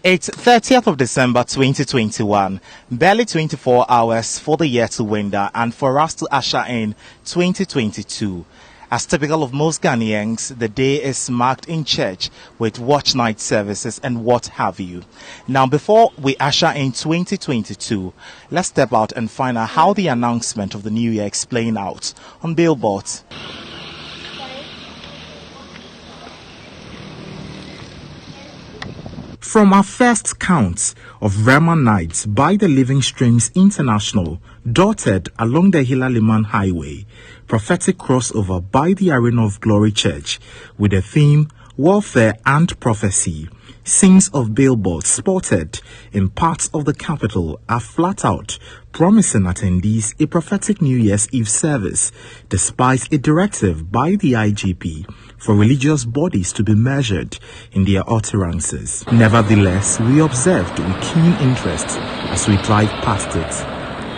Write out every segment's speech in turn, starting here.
It's 30th of December 2021, barely 24 hours for the year to winter and for us to usher in 2022. As typical of most Ghanaians, the day is marked in church with watch night services and what have you. Now, before we usher in 2022, let's step out and find out how the announcement of the new year is playing out on billboards. From our first count of Rema Nights by the Living Streams International, dotted along the Hilaliman Highway, prophetic crossover by the Arena of Glory Church with the theme Warfare and Prophecy. Scenes of billboards spotted in parts of the capital are flat out promising attendees a prophetic New Year's Eve service, despite a directive by the IGP for religious bodies to be measured in their utterances. Nevertheless, we observed with keen interest as we drive past it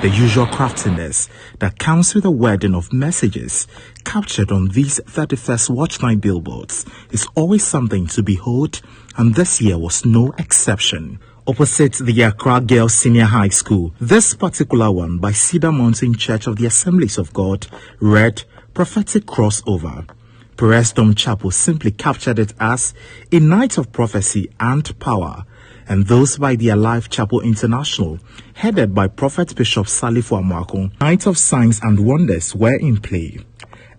the usual craftiness that comes with a wedding of messages captured on these 31st Watch Night billboards is always something to behold, and this year was no exception. Opposite the Accra Girls Senior High School, this particular one by Cedar Mountain Church of the Assemblies of God read Prophetic Crossover. Perez Dom Chapel simply captured it as a night of prophecy and power, and those by the Alive Chapel International, headed by Prophet Bishop Salifo Amakon, Night of Signs and Wonders were in play.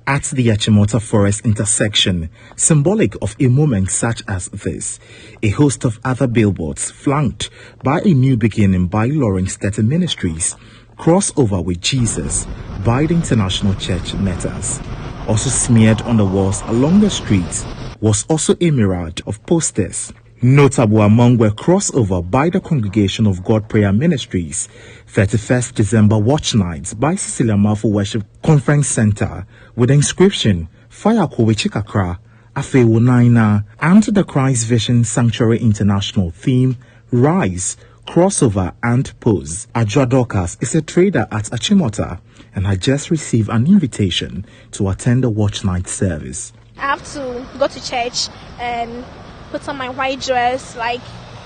At the Achimota Forest intersection, symbolic of a moment such as this, a host of other billboards flanked by A New Beginning by Lawrence Tete Ministries, Crossover with Jesus by the International Church met us. Also smeared on the walls along the streets was also a mirage of posters. Notable among were Crossover by the Congregation of God Prayer Ministries, 31st December Watch Nights by Cecilia Malfo Worship Conference Center with the inscription Fire Kowichikakra, Afewo Naina, and the Christ Vision Sanctuary International theme Rise, Crossover and Pose. Ajwa Dorcas is a trader at Achimota and had just received an invitation to attend the Watch Night service. I have to go to church and put on my white dress, like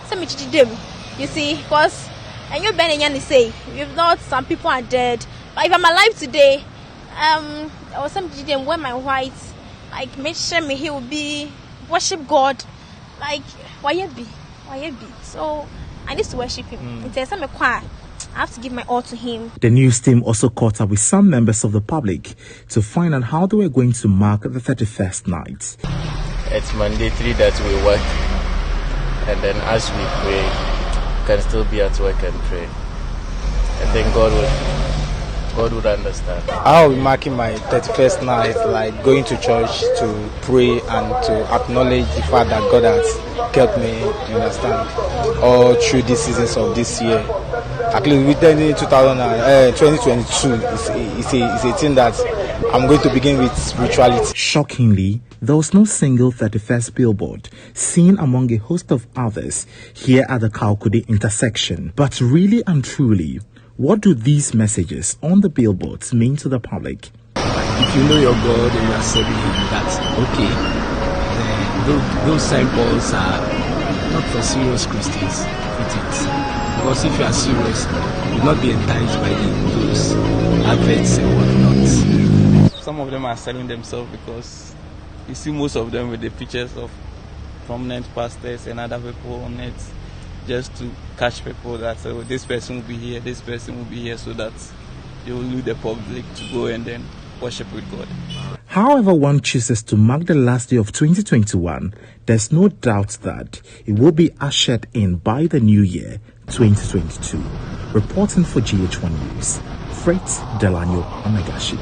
some you see, because and you're bending and say if not, some people are dead. But if I'm alive today, or some didn't wear my white, like make sure me he will be worship God, like why you be. So I need to worship him. It says I'm a choir. I have to give my all to him. The news team also caught up with some members of the public to find out how they were going to mark the 31st night. It's mandatory that we work, and then as we pray, we can still be at work and pray. And then God would understand. I'll be marking my 31st night, like going to church to pray and to acknowledge the fact that God has kept me, you understand, all through the seasons of this year. Actually, within 2022, it's a thing that I'm going to begin with spirituality. Shockingly, there was no single 31st billboard seen among a host of others here at the Kalkude intersection. But really and truly, what do these messages on the billboards mean to the public? If you know your God and you are serving him, that's okay. Then those signposts are not for serious Christians. Because if you are serious, you will not be enticed by those adverts and whatnot. Some of them are selling themselves because you see most of them with the pictures of prominent pastors and other people on it, just to catch people that this person will be here, this person will be here, so that they will lead the public to go and then worship with God. However one chooses to mark the last day of 2021, there's no doubt that it will be ushered in by the new year, 2022. Reporting for GHOne News, Freight Delano Amagashi.